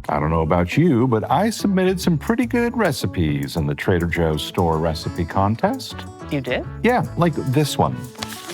I don't know about you, but I submitted some pretty good recipes in the Trader Joe's store recipe contest. You did? Yeah, like this one.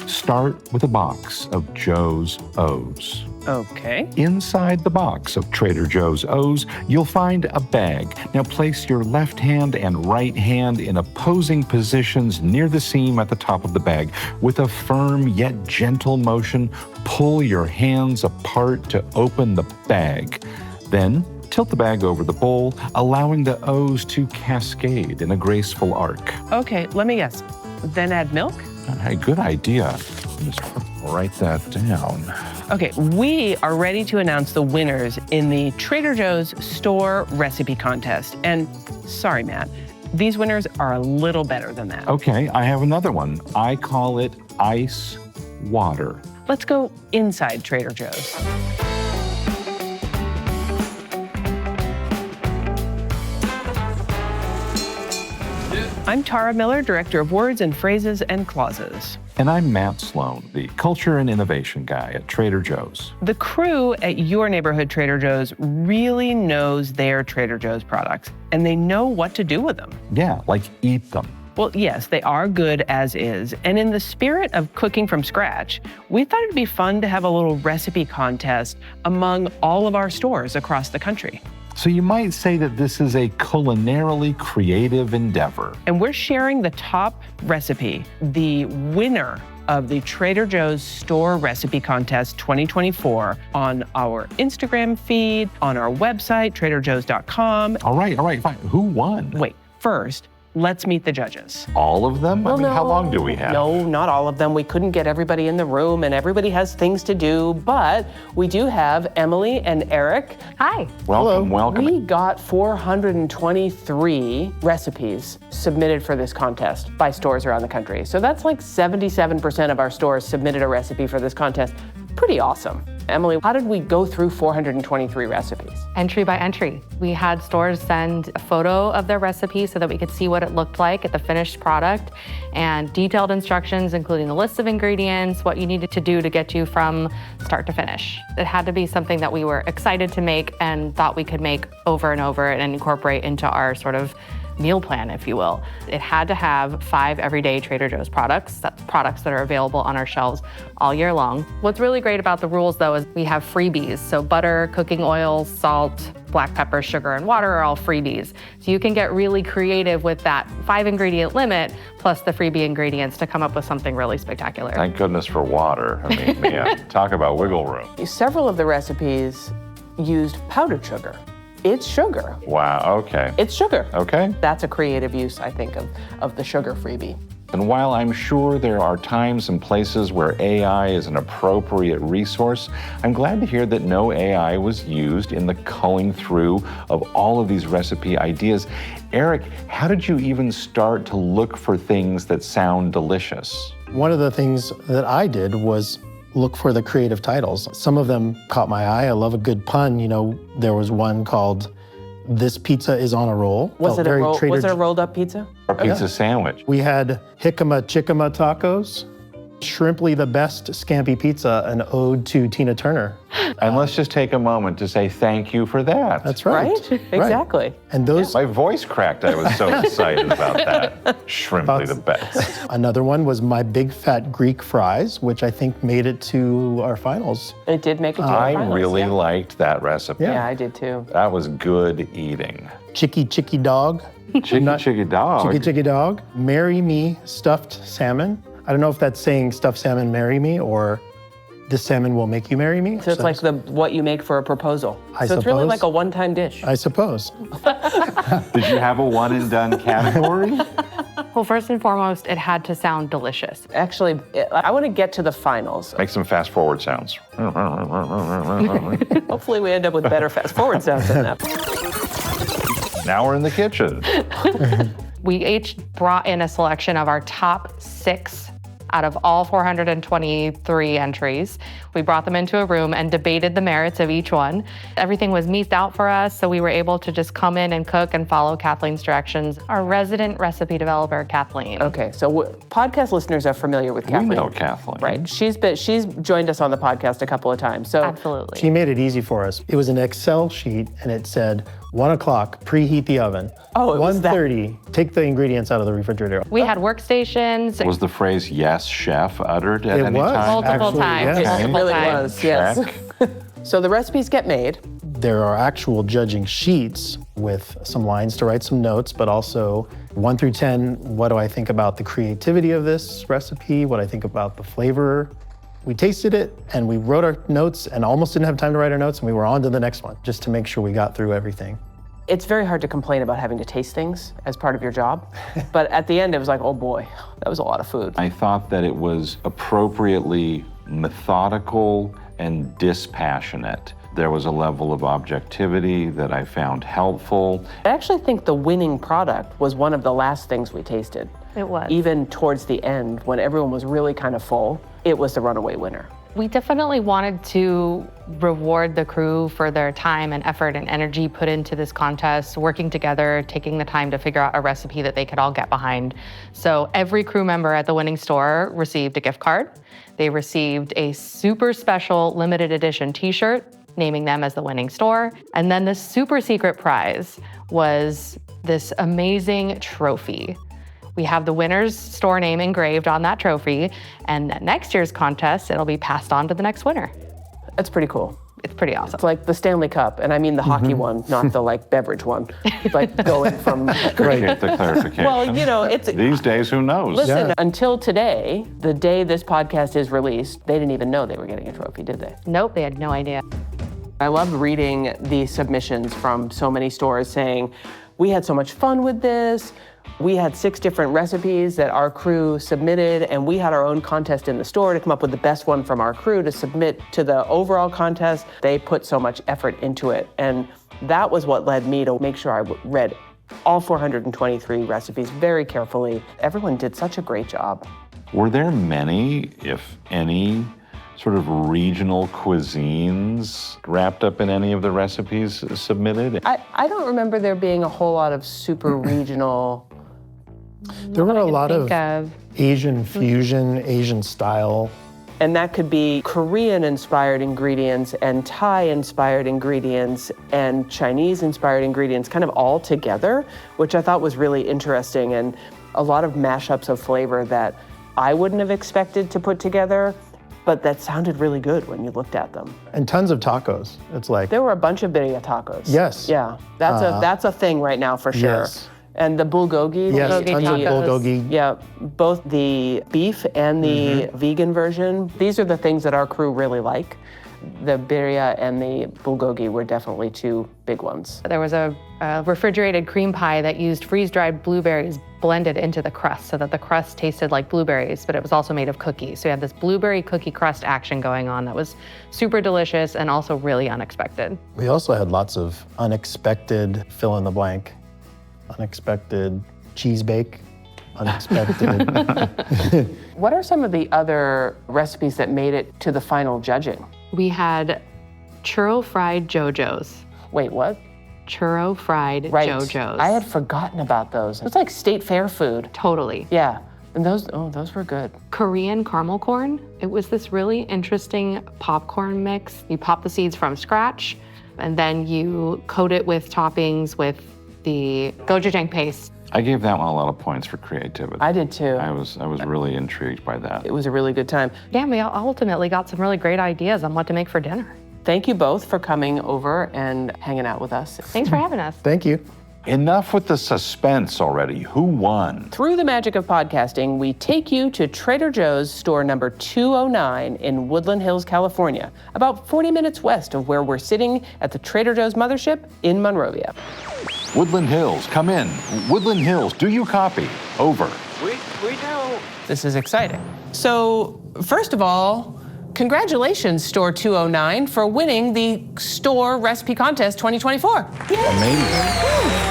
Start with a box of Joe's O's. Okay. Inside the box of Trader Joe's O's, you'll find a bag. Now place your left hand and right hand in opposing positions near the seam at the top of the bag. With a firm yet gentle motion, pull your hands apart to open the bag. Then, tilt the bag over the bowl, allowing the O's to cascade in a graceful arc. Okay, let me guess. Then add milk? Hey, good idea. Just write that down. Okay, we are ready to announce the winners in the Trader Joe's store recipe contest. And sorry, Matt, these winners are a little better than that. Okay, I have another one. I call it ice water. Let's go inside Trader Joe's. I'm Tara Miller, Director of Words and Phrases and Clauses. And I'm Matt Sloan, the Culture and Innovation Guy at Trader Joe's. The crew at your neighborhood Trader Joe's really knows their Trader Joe's products, and they know what to do with them. Yeah, like eat them. Well, yes, they are good as is. And in the spirit of cooking from scratch, we thought it'd be fun to have a little recipe contest among all of our stores across the country. So you might say that this is a culinarily creative endeavor. And we're sharing the top recipe, the winner of the Trader Joe's Store Recipe Contest 2024 on our Instagram feed, on our website, traderjoes.com. All right, fine. Who won? Wait, first, let's meet the judges. All of them? Well, how long do we have? No, not all of them. We couldn't get everybody in the room, and everybody has things to do, but we do have Emily and Eric. Hi. Welcome. We got 423 recipes submitted for this contest by stores around the country. So that's like 77% of our stores submitted a recipe for this contest. Pretty awesome. Emily, how did we go through 423 recipes? Entry by entry. We had stores send a photo of their recipe so that we could see what it looked like at the finished product, and detailed instructions, including the list of ingredients, what you needed to do to get you from start to finish. It had to be something that we were excited to make and thought we could make over and over and incorporate into our sort of meal plan, if you will. It had to have 5 everyday Trader Joe's products. That's products that are available on our shelves all year long. What's really great about the rules, though, is we have freebies. So butter, cooking oil, salt, black pepper, sugar, and water are all freebies. So you can get really creative with that 5-ingredient limit plus the freebie ingredients to come up with something really spectacular. Thank goodness for water. I mean, yeah, talk about wiggle room. Several of the recipes used powdered sugar. It's sugar. Wow, okay. It's sugar. Okay. That's a creative use, I think, of the sugar freebie. And while I'm sure there are times and places where AI is an appropriate resource, I'm glad to hear that no AI was used in the culling through of all of these recipe ideas. Eric, how did you even start to look for things that sound delicious? One of the things that I did was look for the creative titles. Some of them caught my eye. I love a good pun. You know, there was one called "This Pizza is on a Roll." Was it a rolled up pizza? Or pizza sandwich. We had Jicama Chicama tacos, Shrimply the Best Scampi Pizza, an ode to Tina Turner. And let's just take a moment to say thank you for that. That's right. Right? Exactly. And those. My voice cracked. I was so excited about that. Shrimply the best. Another one was My Big Fat Greek Fries, which I think made it to our finals. It did make it to our finals, I really yeah. liked that recipe. Yeah, I did too. That was good eating. Chicky Dog. Chicky dog. Chicky Dog. Marry Me Stuffed Salmon. I don't know if that's saying stuffed salmon marry me or this salmon will make you marry me. So it's like what you make for a proposal. So it's really like a one-time dish. I suppose. Did you have a one and done category? Well, first and foremost, it had to sound delicious. Actually, I want to get to the finals. Make some fast forward sounds. Hopefully we end up with better fast forward sounds than that. Now we're in the kitchen. We each brought in a selection of our top 6 out of all 423 entries. We brought them into a room and debated the merits of each one. Everything was meathed out for us, so we were able to just come in and cook and follow Kathleen's directions. Our resident recipe developer, Kathleen. Okay, so podcast listeners are familiar with Kathleen. We know Kathleen. Right, she's joined us on the podcast a couple of times. So Absolutely. She made it easy for us. It was an Excel sheet, and it said 1 o'clock, preheat the oven. Oh, it was that. 1:30, take the ingredients out of the refrigerator. We had workstations. Was the phrase "yes, chef" uttered at It any was. time? Multiple Actually, times. yes. it really was, yes. Check. So the recipes get made. There are actual judging sheets with some lines to write some notes, but also 1 through 10, what do I think about the creativity of this recipe? What I think about the flavor? We tasted it and we wrote our notes and almost didn't have time to write our notes, and we were on to the next one just to make sure we got through everything. It's very hard to complain about having to taste things as part of your job. But at the end, it was like, oh boy, that was a lot of food. I thought that it was appropriately methodical and dispassionate. There was a level of objectivity that I found helpful. I actually think the winning product was one of the last things we tasted. It was. Even towards the end, when everyone was really kind of full, it was the runaway winner. We definitely wanted to reward the crew for their time and effort and energy put into this contest, working together, taking the time to figure out a recipe that they could all get behind. So every crew member at the winning store received a gift card. They received a super special limited edition t-shirt, naming them as the winning store. And then the super secret prize was this amazing trophy. We have the winner's store name engraved on that trophy, and at next year's contest, it'll be passed on to the next winner. That's pretty cool. It's pretty awesome. It's like the Stanley Cup, and I mean the hockey one, not the beverage one. Like going from, Appreciate the clarification. well, it's, These days, who knows? listen, Yeah. until today, the day this podcast is released, they didn't even know they were getting a trophy, did they? Nope, they had no idea. I love reading the submissions from so many stores saying, we had so much fun with this. We had 6 different recipes that our crew submitted, and we had our own contest in the store to come up with the best one from our crew to submit to the overall contest. They put so much effort into it, and that was what led me to make sure I read all 423 recipes very carefully. Everyone did such a great job. Were there many, if any, sort of regional cuisines wrapped up in any of the recipes submitted? I don't remember there being a whole lot of super regional. There were a lot Think of of Asian fusion, Asian style. And that could be Korean-inspired ingredients and Thai-inspired ingredients and Chinese-inspired ingredients kind of all together, which I thought was really interesting, and a lot of mashups of flavor that I wouldn't have expected to put together, but that sounded really good when you looked at them. And tons of tacos. It's like, There were a bunch of birria tacos. Yes. Yeah, that's a thing right now for sure. Yes. And the bulgogi. yes, Bulgogi tons of tacos. bulgogi. Yeah, both the beef and the vegan version. These are the things that our crew really like. The birria and the bulgogi were definitely 2 big ones. There was a refrigerated cream pie that used freeze-dried blueberries blended into the crust so that the crust tasted like blueberries, but it was also made of cookies. So we had this blueberry cookie crust action going on that was super delicious and also really unexpected. We also had lots of unexpected fill in the blank. Unexpected cheese bake, unexpected. What are some of the other recipes that made it to the final judging? We had churro fried JoJo's. Wait, what? Churro fried Right. JoJo's. I had forgotten about those. It's like state fair food. Totally. Yeah. And those were good. Korean caramel corn. It was this really interesting popcorn mix. You pop the seeds from scratch, and then you coat it with toppings with the gochujang paste. I gave that one a lot of points for creativity. I did too. I was really intrigued by that. It was a really good time. Yeah, we ultimately got some really great ideas on what to make for dinner. Thank you both for coming over and hanging out with us. Thanks for having us. Thank you. Enough with the suspense already. Who won? Through the magic of podcasting, we take you to Trader Joe's store number 209 in Woodland Hills, California, about 40 minutes west of where we're sitting at the Trader Joe's mothership in Monrovia. Woodland Hills, come in. Woodland Hills, do you copy? Over. We do. This is exciting. So, first of all, congratulations, Store 209, for winning the Store Recipe Contest 2024. Amazing.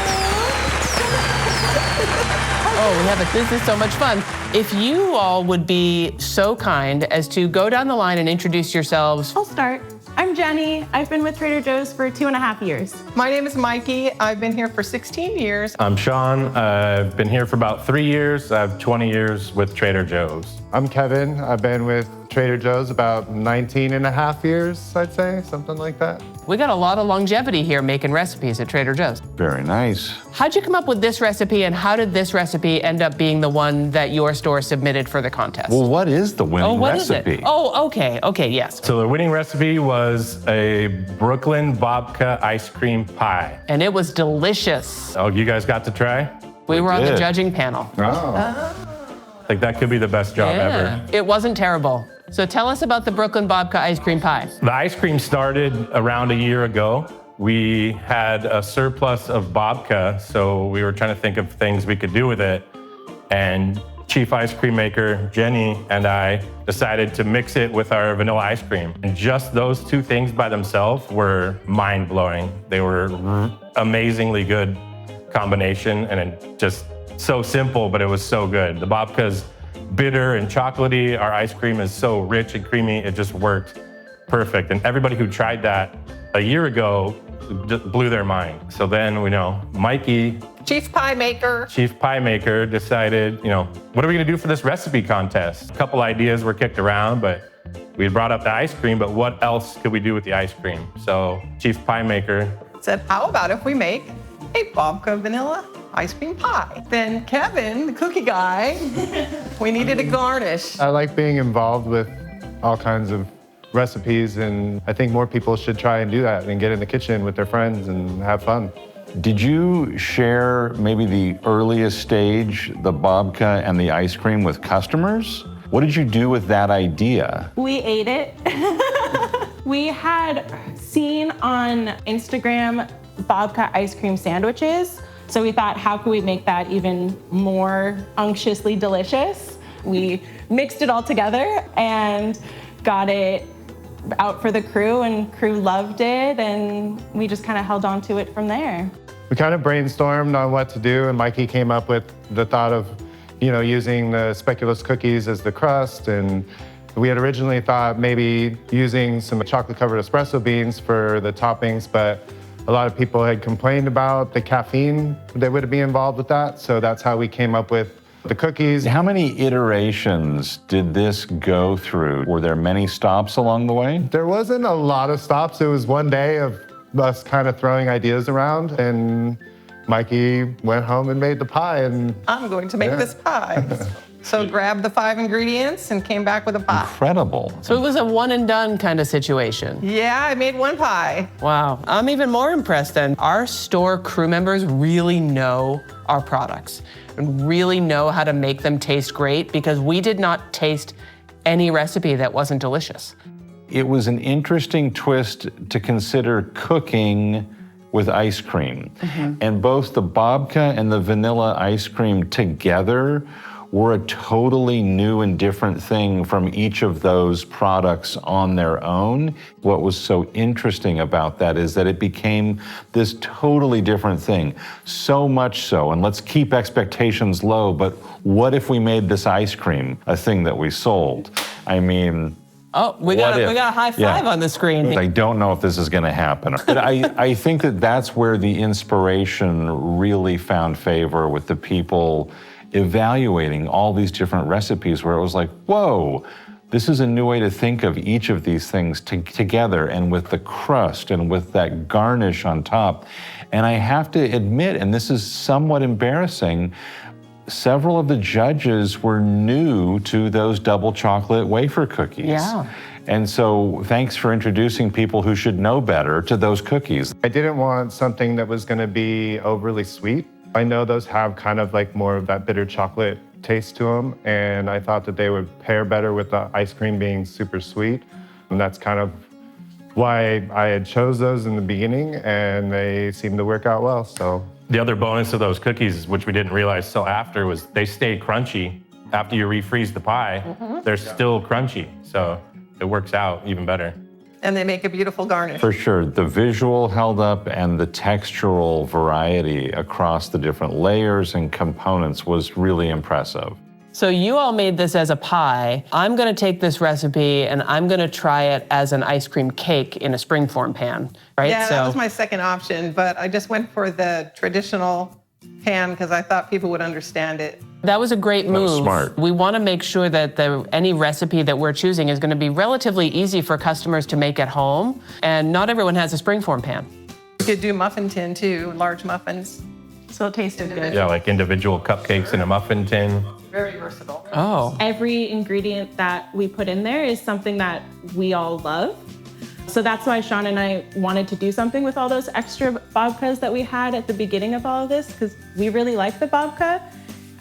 This is so much fun. If you all would be so kind as to go down the line and introduce yourselves. I'll start. I'm Jenny. I've been with Trader Joe's for 2.5 years. My name is Mikey. I've been here for 16 years. I'm Sean. I've been here for about 3 years. I have 20 years with Trader Joe's. I'm Kevin. I've been with Trader Joe's about 19 and a half years, I'd say, something like that. We got a lot of longevity here making recipes at Trader Joe's. Very nice. How'd you come up with this recipe, and how did this recipe end up being the one that your store submitted for the contest? Well, what is the winning what recipe? is it? Oh, okay, yes. So the winning recipe was a Brooklyn babka ice cream pie. And it was delicious. Oh, you guys got to try? We were on the did. judging panel. Like that could be the best job ever. It wasn't terrible. So tell us about the Brooklyn babka ice cream pie. The ice cream started around a year ago. We had a surplus of babka, so we were trying to think of things we could do with it. And chief ice cream maker Jenny and I decided to mix it with our vanilla ice cream. And just those two things by themselves were mind-blowing. They were amazingly good combination, and it just so simple, but it was so good. The babka's bitter and chocolatey. Our ice cream is so rich and creamy. It just worked perfect. And everybody who tried that a year ago just blew their mind. So then we know Mikey, Chief Pie Maker. Chief Pie Maker, decided, what are we gonna do for this recipe contest? A couple ideas were kicked around, but we had brought up the ice cream, but what else could we do with the ice cream? So Chief Pie Maker Said, how about if we make a babka vanilla ice cream pie? Then Kevin, the cookie guy, we needed a garnish. I like being involved with all kinds of recipes, and I think more people should try and do that and get in the kitchen with their friends and have fun. Did you share maybe the earliest stage, the babka and the ice cream with customers? What did you do with that idea? We ate it. We had seen on Instagram babka ice cream sandwiches. So we thought, how could we make that even more unctuously delicious? We mixed it all together and got it out for the crew, and crew loved it, and we just kind of held on to it from there. We kind of brainstormed on what to do, and Mikey came up with the thought of, using the speculoos cookies as the crust, and we had originally thought maybe using some chocolate-covered espresso beans for the toppings, but a lot of people had complained about the caffeine that would be involved with that, so that's how we came up with the cookies. How many iterations did this go through? Were there many stops along the way? There wasn't a lot of stops. It was one day of us kind of throwing ideas around, and Mikey went home and made the pie. And I'm going to make this pie. So grabbed the 5 ingredients and came back with a pie. Incredible. So it was a one and done kind of situation. Yeah, I made one pie. Wow, I'm even more impressed then. Our store crew members really know our products and really know how to make them taste great, because we did not taste any recipe that wasn't delicious. It was an interesting twist to consider cooking with ice cream. And both the babka and the vanilla ice cream together were a totally new and different thing from each of those products on their own. What was so interesting about that is that it became this totally different thing. So much so, and let's keep expectations low, but what if we made this ice cream a thing that we sold? I mean, Oh, we got a high five on the screen. I don't know if this is going to happen. But I think that that's where the inspiration really found favor with the people evaluating all these different recipes, where it was like, whoa, this is a new way to think of each of these things together, and with the crust and with that garnish on top. And I have to admit, and this is somewhat embarrassing, several of the judges were new to those double chocolate wafer cookies. Yeah. And so thanks for introducing people who should know better to those cookies. I didn't want something that was going to be overly sweet. I know those have kind of like more of that bitter chocolate taste to them, and I thought that they would pair better with the ice cream being super sweet. And that's kind of why I had chose those in the beginning, and they seemed to work out well, so. The other bonus of those cookies, which we didn't realize till after, was they stay crunchy. After you refreeze the pie, they're still crunchy. So it works out even better. and they make a beautiful garnish. For sure. The visual held up and the textural variety across the different layers and components was really impressive. So you all made this as a pie. I'm gonna take this recipe and I'm gonna try it as an ice cream cake in a springform pan, right? Yeah, that was my second option, but I just went for the traditional pan because I thought people would understand it. That was a great move. That was smart. We want to make sure that any recipe that we're choosing is going to be relatively easy for customers to make at home, and not everyone has a springform pan. You could do muffin tin too, large muffins. So it tasted good. Yeah, like individual cupcakes in a muffin tin. Very versatile. Oh. Every ingredient that we put in there is something that we all love. So that's why Sean and I wanted to do something with all those extra babkas that we had at the beginning of all of this, because we really like the babka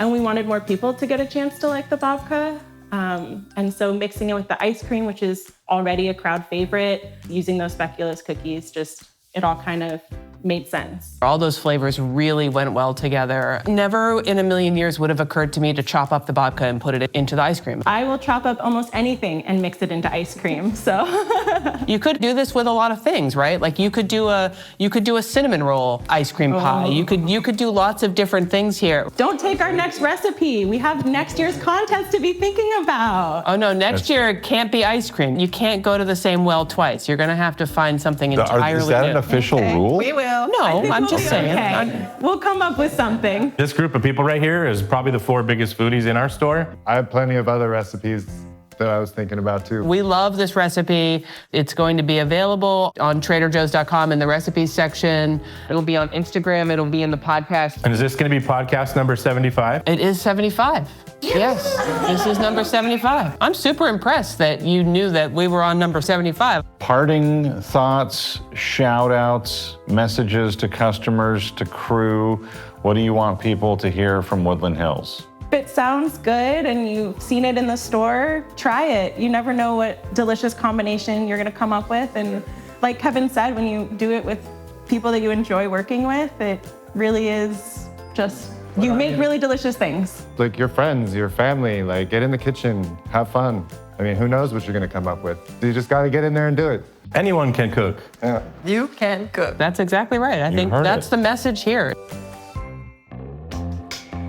and we wanted more people to get a chance to like the babka. And so mixing it with the ice cream, which is already a crowd favorite, using those speculoos cookies, just it all kind of made sense. All those flavors really went well together. Never in a million years would have occurred to me to chop up the babka and put it into the ice cream. I will chop up almost anything and mix it into ice cream, so. You could do this with a lot of things, right? Like you could do a cinnamon roll ice cream pie. You could do lots of different things here. Don't take our next recipe. We have next year's contest to be thinking about. Oh no, next year it can't be ice cream. You can't go to the same well twice. You're gonna have to find something entirely Is that new. an official rule? We will. No, I'm just saying. Okay. We'll come up with something. This group of people right here is probably the 4 biggest foodies in our store. I have plenty of other recipes that I was thinking about too. We love this recipe. It's going to be available on TraderJoe's.com in the recipes section. It'll be on Instagram. It'll be in the podcast. And is this going to be podcast number 75? It is 75. Yes, this is number 75. I'm super impressed that you knew that we were on number 75. Parting thoughts, shout outs, messages to customers, to crew. What do you want people to hear from Woodland Hills? If it sounds good and you've seen it in the store, try it. You never know what delicious combination you're gonna come up with. And like Kevin said, when you do it with people that you enjoy working with, it really is just, you make really delicious things. Like your friends, your family, like get in the kitchen, have fun. I mean, who knows what you're gonna come up with? You just gotta get in there and do it. Anyone can cook. Yeah. You can cook. That's exactly right. I think heard that's it. the message here.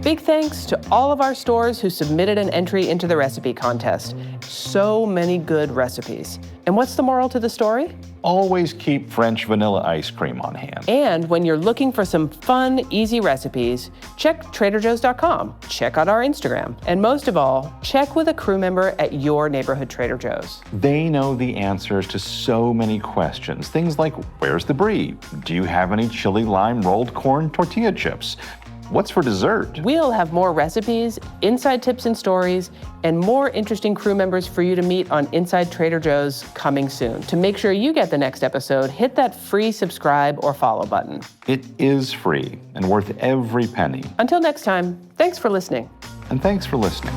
Big thanks to all of our stores who submitted an entry into the recipe contest. So many good recipes. And what's the moral to the story? Always keep French vanilla ice cream on hand. And when you're looking for some fun, easy recipes, check TraderJoe's.com. Check out our Instagram. And most of all, check with a crew member at your neighborhood Trader Joe's. They know the answers to so many questions. Things like, where's the brie? Do you have any chili lime rolled corn tortilla chips? What's for dessert? We'll have more recipes, inside tips and stories, and more interesting crew members for you to meet on Inside Trader Joe's coming soon. To make sure you get the next episode, hit that free subscribe or follow button. It is free and worth every penny. Until next time, thanks for listening. And thanks for listening.